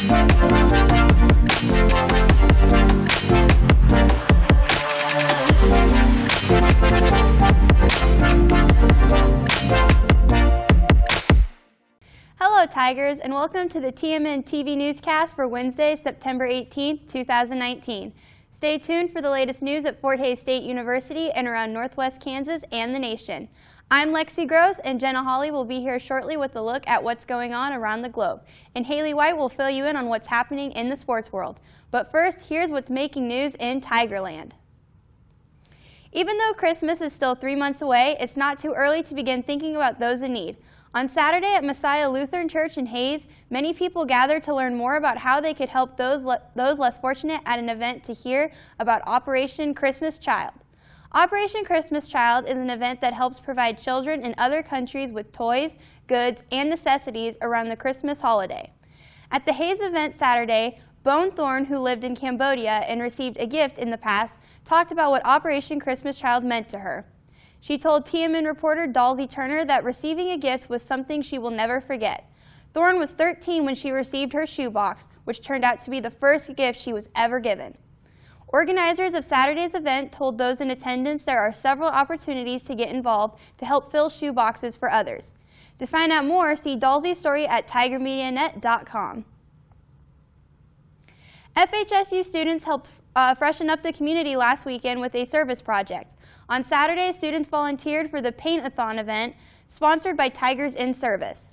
Hello Tigers, and welcome to the TMNtv newscast for Wednesday, September 18th, 2019. Stay tuned for the latest news at Fort Hays State University and around Northwest Kansas and the nation. I'm Lexi Gross, and Jenna Hawley will be here shortly with a look at what's going on around the globe. And Haley White will fill you in on what's happening in the sports world. But first, here's what's making news in Tigerland. Even though Christmas is still 3 months away, it's not too early to begin thinking about those in need. On Saturday at Messiah Lutheran Church in Hays, many people gathered to learn more about how they could help those less fortunate at an event to hear about Operation Christmas Child. Operation Christmas Child is an event that helps provide children in other countries with toys, goods, and necessities around the Christmas holiday. At the Hays event Saturday, Bone Thorne, who lived in Cambodia and received a gift in the past, talked about what Operation Christmas Child meant to her. She told TMN reporter Dalsey Turner that receiving a gift was something she will never forget. Thorne was 13 when she received her shoebox, which turned out to be the first gift she was ever given. Organizers of Saturday's event told those in attendance there are several opportunities to get involved to help fill shoeboxes for others. To find out more, see Dalsey's story at tigermedianet.com. FHSU students helped freshen up the community last weekend with a service project. On Saturday, students volunteered for the Paint-a-thon event, sponsored by Tigers in Service.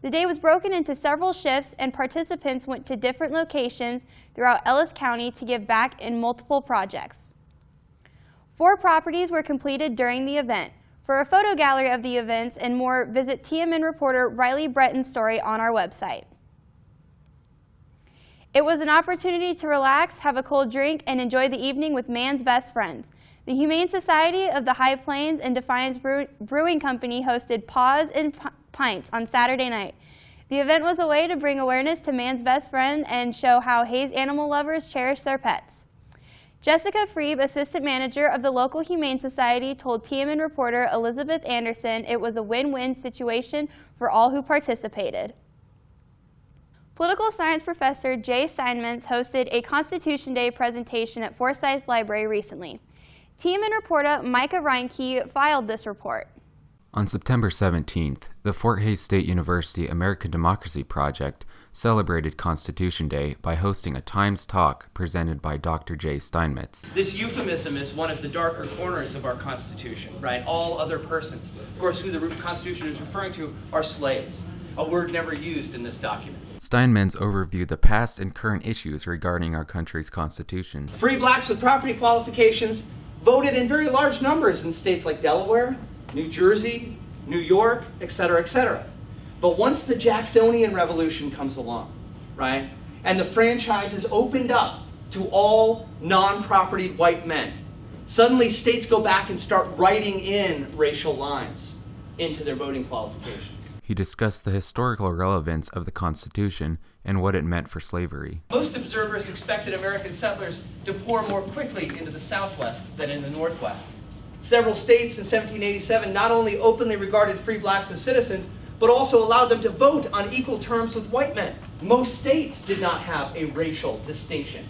The day was broken into several shifts, and participants went to different locations throughout Ellis County to give back in multiple projects. 4 properties were completed during the event. For a photo gallery of the events and more, visit TMN reporter Riley Bretton's story on our website. It was an opportunity to relax, have a cold drink, and enjoy the evening with man's best friends. The Humane Society of the High Plains and Defiance Brewing Company hosted Paws and Pints on Saturday night. The event was a way to bring awareness to man's best friend and show how Hays animal lovers cherish their pets. Jessica Freeb, assistant manager of the local Humane Society, told TMN reporter Elizabeth Anderson it was a win-win situation for all who participated. Political science professor Jay Steinmetz hosted a Constitution Day presentation at Forsyth Library recently. TMN reporter Micah Reinke filed this report. On September 17th, the Fort Hays State University American Democracy Project celebrated Constitution Day by hosting a Times Talk presented by Dr. Jay Steinmetz. This euphemism is one of the darker corners of our Constitution, right? All other persons. Of course, who the Constitution is referring to are slaves, a word never used in this document. Steinmetz overviewed the past and current issues regarding our country's Constitution. Free blacks with property qualifications voted in very large numbers in states like Delaware, New Jersey, New York, etc., etc. But once the Jacksonian Revolution comes along, right, and the franchise is opened up to all non-propertied white men, suddenly states go back and start writing in racial lines into their voting qualifications. He discussed the historical relevance of the Constitution and what it meant for slavery. Most observers expected American settlers to pour more quickly into the Southwest than in the Northwest. Several states in 1787 not only openly regarded free blacks as citizens, but also allowed them to vote on equal terms with white men. Most states did not have a racial distinction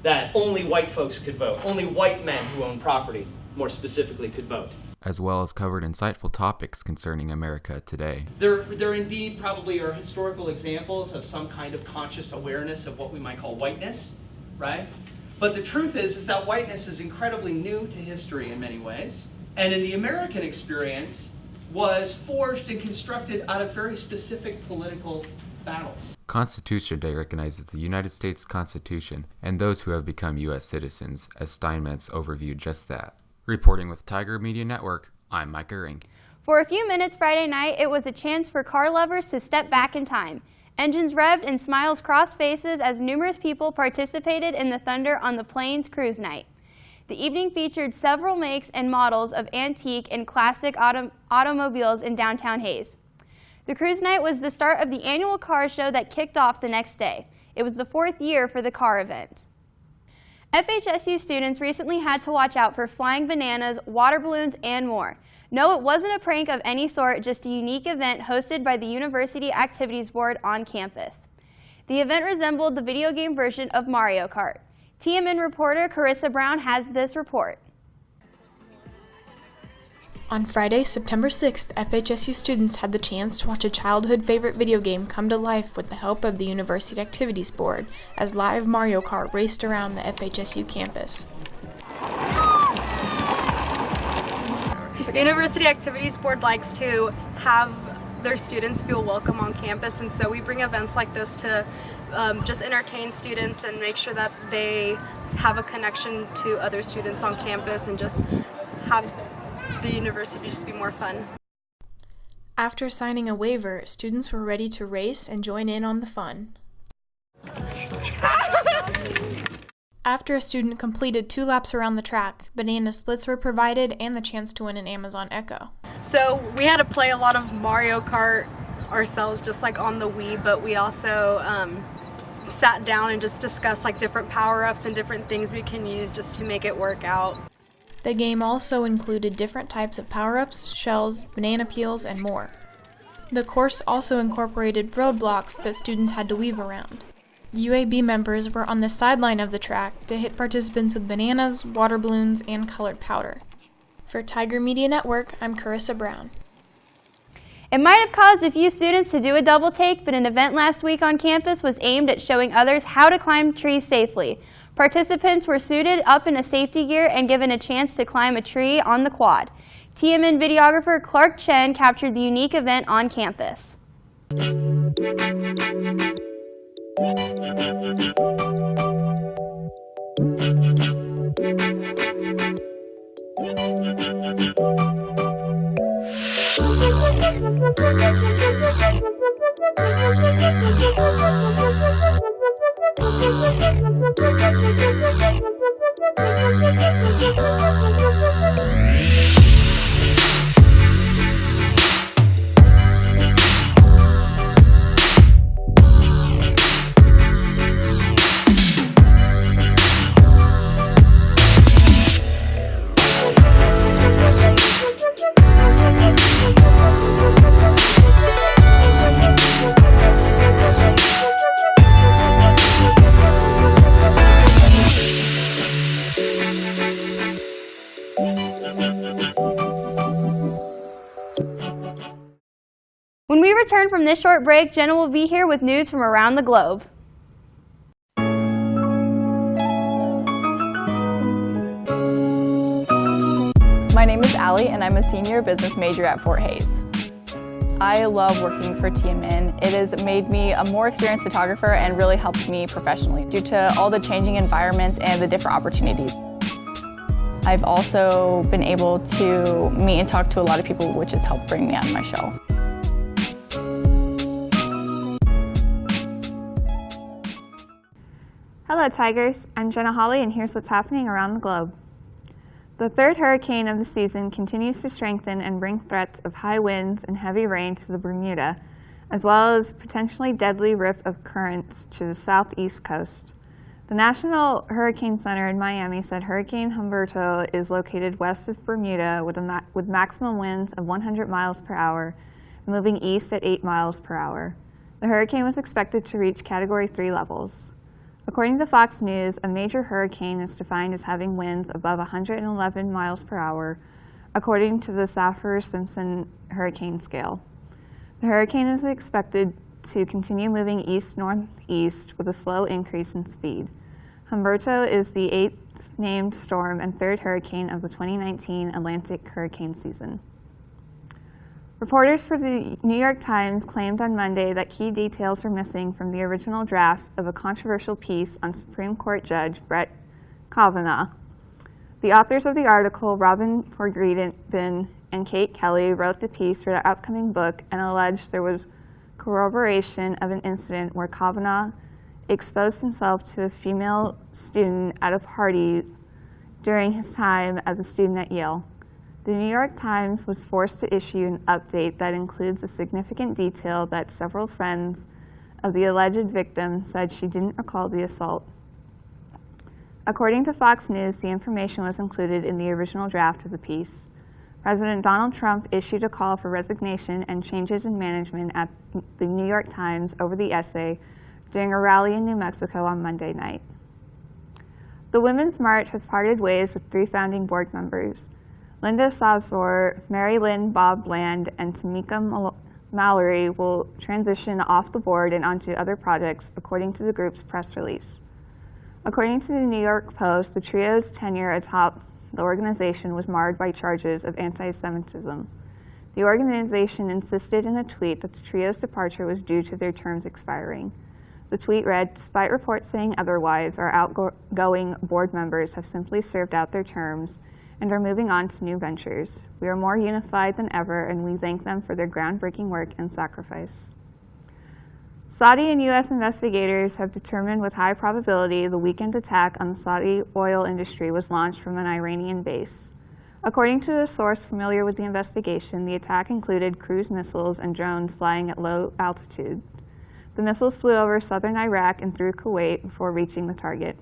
that only white folks could vote. Only white men who own property, more specifically, could vote. As well as covered insightful topics concerning America today. There indeed probably are historical examples of some kind of conscious awareness of what we might call whiteness, right? But the truth is that whiteness is incredibly new to history in many ways, and in the American experience was forged and constructed out of very specific political battles. Constitution Day recognizes the United States Constitution and those who have become U.S. citizens, as Steinmetz overviewed just that. Reporting with Tiger Media Network, I'm Micah Rink. For a few minutes Friday night, it was a chance for car lovers to step back in time. Engines revved and smiles crossed faces as numerous people participated in the Thunder on the Plains Cruise Night. The evening featured several makes and models of antique and classic automobiles in downtown Hays. The cruise night was the start of the annual car show that kicked off the next day. It was the 4th year for the car event. FHSU students recently had to watch out for flying bananas, water balloons, and more. No, it wasn't a prank of any sort, just a unique event hosted by the University Activities Board on campus. The event resembled the video game version of Mario Kart. TMN reporter Carissa Brown has this report. On Friday, September 6th, FHSU students had the chance to watch a childhood favorite video game come to life with the help of the University Activities Board as live Mario Kart raced around the FHSU campus. The University Activities Board likes to have their students feel welcome on campus, and so we bring events like this to just entertain students and make sure that they have a connection to other students on campus and just have the university just be more fun. After signing a waiver, students were ready to race and join in on the fun. After a student completed 2 laps around the track, banana splits were provided and the chance to win an Amazon Echo. So we had to play a lot of Mario Kart ourselves, just like on the Wii, but we also sat down and just discussed like different power-ups and different things we can use just to make it work out. The game also included different types of power-ups, shells, banana peels, and more. The course also incorporated roadblocks that students had to weave around. UAB members were on the sideline of the track to hit participants with bananas, water balloons, and colored powder. For Tiger Media Network, I'm Carissa Brown. It might have caused a few students to do a double take, but an event last week on campus was aimed at showing others how to climb trees safely. Participants were suited up in a safety gear and given a chance to climb a tree on the quad. TMN videographer Clark Chen captured the unique event on campus. When we return from this short break, Jenna will be here with news from around the globe. My name is Allie and I'm a senior business major at Fort Hays. I love working for TMN. It has made me a more experienced photographer and really helped me professionally due to all the changing environments and the different opportunities. I've also been able to meet and talk to a lot of people, which has helped bring me out of my shell. Hello Tigers, I'm Jenna Hawley and here's what's happening around the globe. The third hurricane of the season continues to strengthen and bring threats of high winds and heavy rain to the Bermuda, as well as potentially deadly rift of currents to the southeast coast. The National Hurricane Center in Miami said Hurricane Humberto is located west of Bermuda with maximum winds of 100 miles per hour, moving east at 8 miles per hour. The hurricane was expected to reach Category 3 levels. According to Fox News, a major hurricane is defined as having winds above 111 miles per hour, according to the Saffir-Simpson hurricane scale. The hurricane is expected to continue moving east-northeast with a slow increase in speed. Humberto is the 8th named storm and 3rd hurricane of the 2019 Atlantic hurricane season. Reporters for the New York Times claimed on Monday that key details were missing from the original draft of a controversial piece on Supreme Court Judge Brett Kavanaugh. The authors of the article, Robin Forgreeden and Kate Kelly, wrote the piece for their upcoming book and alleged there was corroboration of an incident where Kavanaugh exposed himself to a female student at a party during his time as a student at Yale. The New York Times was forced to issue an update that includes a significant detail that several friends of the alleged victim said she didn't recall the assault. According to Fox News, the information was included in the original draft of the piece. President Donald Trump issued a call for resignation and changes in management at the New York Times over the essay during a rally in New Mexico on Monday night. The Women's March has parted ways with 3 founding board members. Linda Sazor, Mary Lynn Bob Bland, and Tamika Mallory will transition off the board and onto other projects, according to the group's press release. According to the New York Post, the trio's tenure atop the organization was marred by charges of anti-Semitism. The organization insisted in a tweet that the trio's departure was due to their terms expiring. The tweet read, "Despite reports saying otherwise, our outgoing board members have simply served out their terms and are moving on to new ventures. We are more unified than ever, and we thank them for their groundbreaking work and sacrifice." Saudi and U.S. investigators have determined with high probability the weekend attack on the Saudi oil industry was launched from an Iranian base. According to a source familiar with the investigation, the attack included cruise missiles and drones flying at low altitude. The missiles flew over southern Iraq and through Kuwait before reaching the target.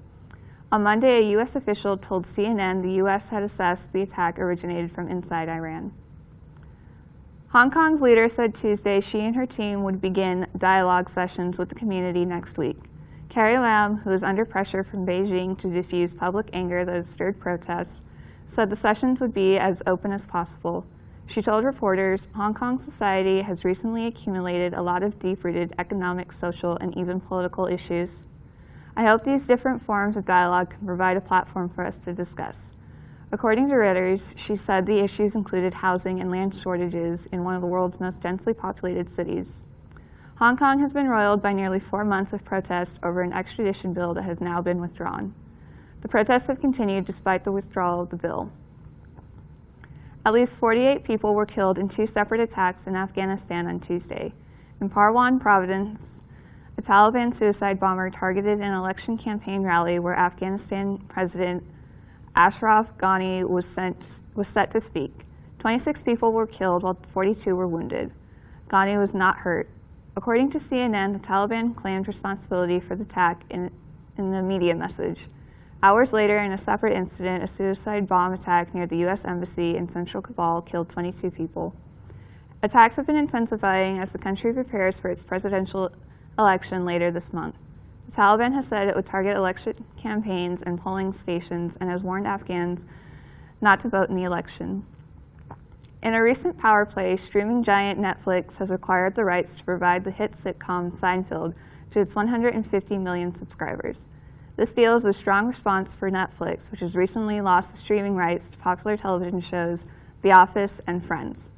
On Monday, a U.S. official told CNN the U.S. had assessed the attack originated from inside Iran. Hong Kong's leader said Tuesday she and her team would begin dialogue sessions with the community next week. Carrie Lam, who is under pressure from Beijing to diffuse public anger that has stirred protests, said the sessions would be as open as possible. She told reporters, "Hong Kong society has recently accumulated a lot of deep-rooted economic, social, and even political issues. I hope these different forms of dialogue can provide a platform for us to discuss." According to Reuters, she said the issues included housing and land shortages in one of the world's most densely populated cities. Hong Kong has been roiled by nearly 4 months of protest over an extradition bill that has now been withdrawn. The protests have continued despite the withdrawal of the bill. At least 48 people were killed in 2 separate attacks in Afghanistan on Tuesday. In Parwan Province, a Taliban suicide bomber targeted an election campaign rally where Afghanistan President Ashraf Ghani was set to speak. 26 people were killed while 42 were wounded. Ghani was not hurt. According to CNN, the Taliban claimed responsibility for the attack in the media message. Hours later, in a separate incident, a suicide bomb attack near the U.S. Embassy in central Kabul killed 22 people. Attacks have been intensifying as the country prepares for its presidential election later this month. The Taliban has said it would target election campaigns and polling stations and has warned Afghans not to vote in the election. In a recent power play, streaming giant Netflix has acquired the rights to provide the hit sitcom Seinfeld to its 150 million subscribers. This deal is a strong response for Netflix, which has recently lost the streaming rights to popular television shows The Office and Friends.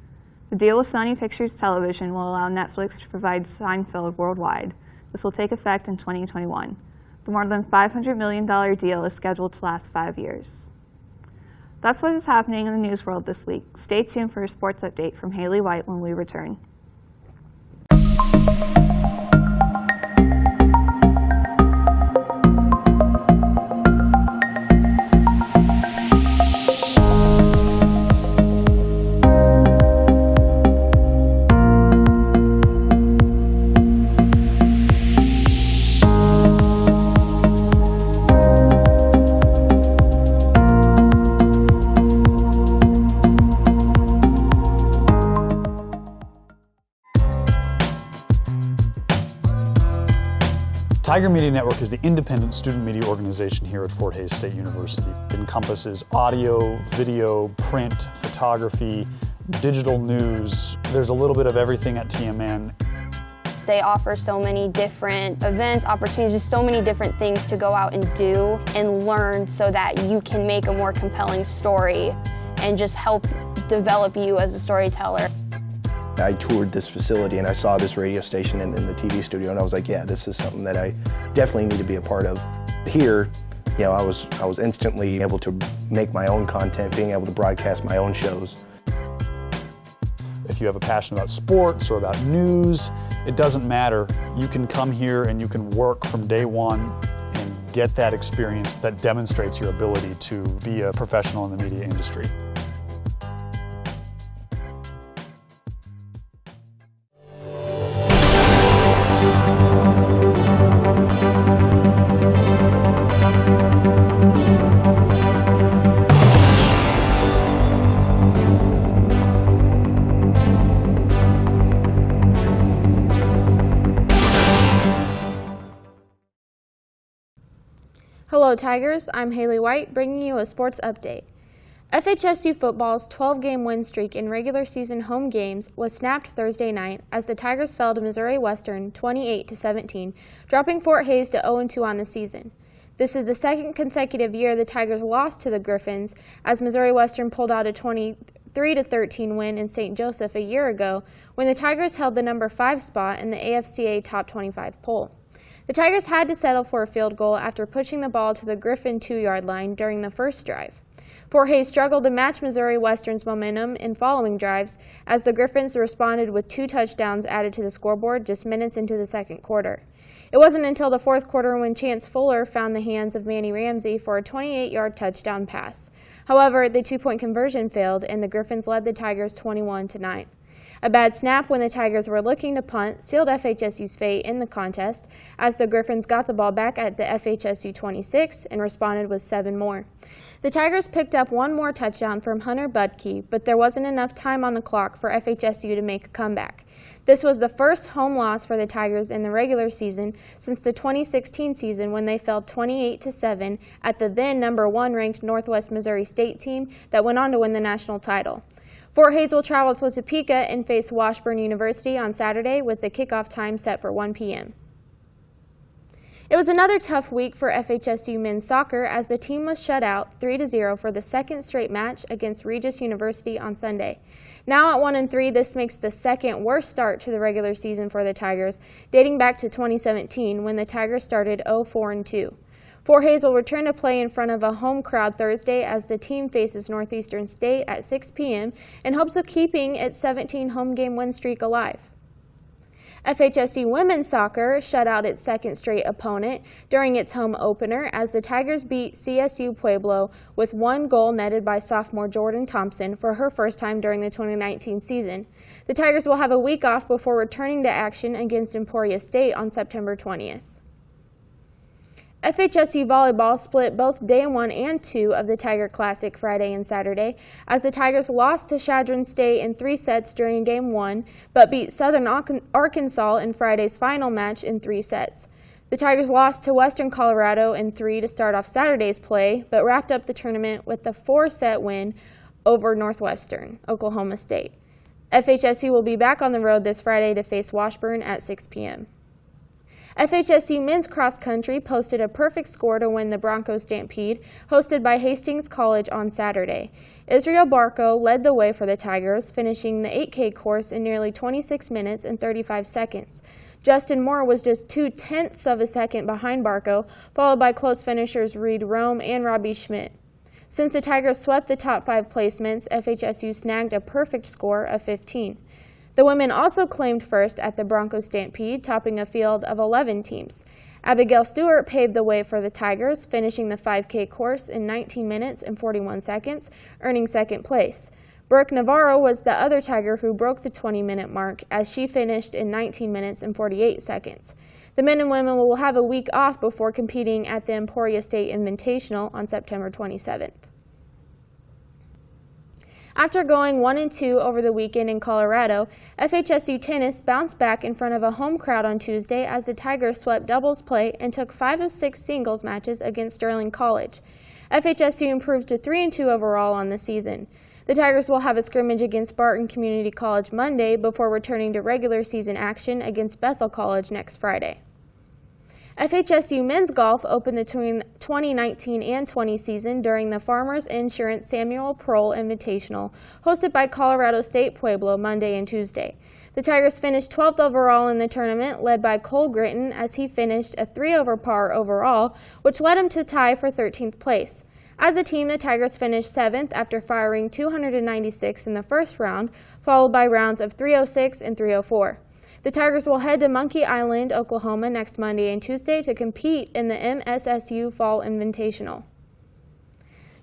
The deal with Sony Pictures Television will allow Netflix to provide Seinfeld worldwide. This will take effect in 2021. The more than $500 million deal is scheduled to last 5 years. That's what is happening in the news world this week. Stay tuned for a sports update from Haley White when we return. Tiger Media Network is the independent student media organization here at Fort Hays State University. It encompasses audio, video, print, photography, digital news. There's a little bit of everything at TMN. They offer so many different events, opportunities, just so many different things to go out and do and learn so that you can make a more compelling story and just help develop you as a storyteller. I toured this facility and I saw this radio station in the TV studio and I was like, yeah, this is something that I definitely need to be a part of. Here, you know, I was instantly able to make my own content, being able to broadcast my own shows. If you have a passion about sports or about news, it doesn't matter. You can come here and you can work from day one and get that experience that demonstrates your ability to be a professional in the media industry. Hello Tigers, I'm Haley White bringing you a sports update. FHSU football's 12-game win streak in regular season home games was snapped Thursday night as the Tigers fell to Missouri Western 28-17, dropping Fort Hays to 0-2 on the season. This is the second consecutive year the Tigers lost to the Griffins, as Missouri Western pulled out a 23-13 win in St. Joseph a year ago when the Tigers held the number 5 spot in the AFCA Top 25 poll. The Tigers had to settle for a field goal after pushing the ball to the Griffin 2-yard line during the first drive. Fort Hays struggled to match Missouri Western's momentum in following drives as the Griffins responded with 2 touchdowns added to the scoreboard just minutes into the second quarter. It wasn't until the fourth quarter when Chance Fuller found the hands of Manny Ramsey for a 28-yard touchdown pass. However, the 2-point conversion failed and the Griffins led the Tigers 21-9. A bad snap when the Tigers were looking to punt sealed FHSU's fate in the contest as the Griffins got the ball back at the FHSU 26 and responded with 7 more. The Tigers picked up 1 more touchdown from Hunter Budke, but there wasn't enough time on the clock for FHSU to make a comeback. This was the first home loss for the Tigers in the regular season since the 2016 season when they fell 28-7 at the then number 1 ranked Northwest Missouri State team that went on to win the national title. Fort Hays will travel to Topeka and face Washburn University on Saturday with the kickoff time set for 1 p.m. It was another tough week for FHSU men's soccer as the team was shut out 3-0 for the second straight match against Regis University on Sunday. Now at 1-3, this makes the second worst start to the regular season for the Tigers, dating back to 2017 when the Tigers started 0-4-2. Fort Hays will return to play in front of a home crowd Thursday as the team faces Northeastern State at 6 p.m. in hopes of keeping its 17 home game win streak alive. FHSU women's soccer shut out its second straight opponent during its home opener as the Tigers beat CSU Pueblo with 1 goal netted by sophomore Jordan Thompson for her first time during the 2019 season. The Tigers will have a week off before returning to action against Emporia State on September 20th. FHSU volleyball split both Day 1 and 2 of the Tiger Classic Friday and Saturday as the Tigers lost to Chadron State in 3 sets during Game 1, but beat Southern Arkansas in Friday's final match in 3 sets. The Tigers lost to Western Colorado in 3 to start off Saturday's play, but wrapped up the tournament with a 4-set win over Northwestern Oklahoma State. FHSU will be back on the road this Friday to face Washburn at 6 p.m. FHSU men's cross country posted a perfect score to win the Bronco Stampede, hosted by Hastings College on Saturday. Israel Barco led the way for the Tigers, finishing the 8K course in nearly 26 minutes and 35 seconds. Justin Moore was just 0.2 of a second behind Barco, followed by close finishers Reed Rome and Robbie Schmidt. Since the Tigers swept the top 5 placements, FHSU snagged a perfect score of 15. The women also claimed first at the Bronco Stampede, topping a field of 11 teams. Abigail Stewart paved the way for the Tigers, finishing the 5K course in 19 minutes and 41 seconds, earning second place. Brooke Navarro was the other Tiger who broke the 20-minute mark as she finished in 19 minutes and 48 seconds. The men and women will have a week off before competing at the Emporia State Invitational on September 27th. After going 1-2 over the weekend in Colorado, FHSU tennis bounced back in front of a home crowd on Tuesday as the Tigers swept doubles play and took 5 of 6 singles matches against Sterling College. FHSU improved to 3-2 overall on the season. The Tigers will have a scrimmage against Barton Community College Monday before returning to regular season action against Bethel College next Friday. FHSU men's golf opened the 2019 and 20 season during the Farmers Insurance Samuel Prohl Invitational, hosted by Colorado State Pueblo Monday and Tuesday. The Tigers finished 12th overall in the tournament, led by Cole Gritton as he finished a 3 over par overall, which led him to tie for 13th place. As a team, the Tigers finished 7th after firing 296 in the first round, followed by rounds of 306 and 304. The Tigers will head to Monkey Island, Oklahoma next Monday and Tuesday to compete in the MSSU Fall Invitational.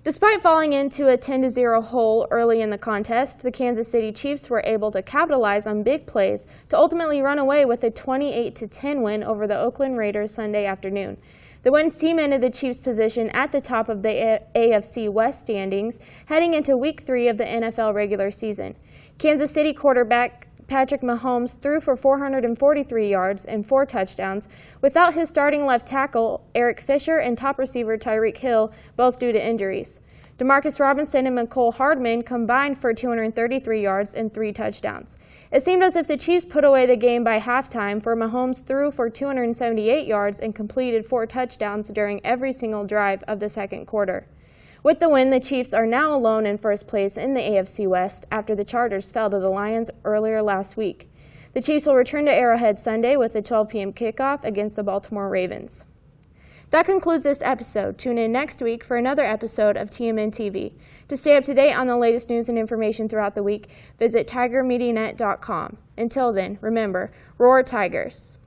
Despite falling into a 10-0 hole early in the contest, the Kansas City Chiefs were able to capitalize on big plays to ultimately run away with a 28-10 win over the Oakland Raiders Sunday afternoon. The win cemented the Chiefs' position at the top of the AFC West standings heading into Week 3 of the NFL regular season. Kansas City quarterback Patrick Mahomes threw for 443 yards and 4 touchdowns without his starting left tackle, Eric Fisher, and top receiver Tyreek Hill, both due to injuries. Demarcus Robinson and Mecole Hardman combined for 233 yards and 3 touchdowns. It seemed as if the Chiefs put away the game by halftime, for Mahomes threw for 278 yards and completed 4 touchdowns during every single drive of the second quarter. With the win, the Chiefs are now alone in first place in the AFC West after the Chargers fell to the Lions earlier last week. The Chiefs will return to Arrowhead Sunday with a 12 p.m. kickoff against the Baltimore Ravens. That concludes this episode. Tune in next week for another episode of TMNtv. To stay up to date on the latest news and information throughout the week, visit tigermedianet.com. Until then, remember, roar Tigers!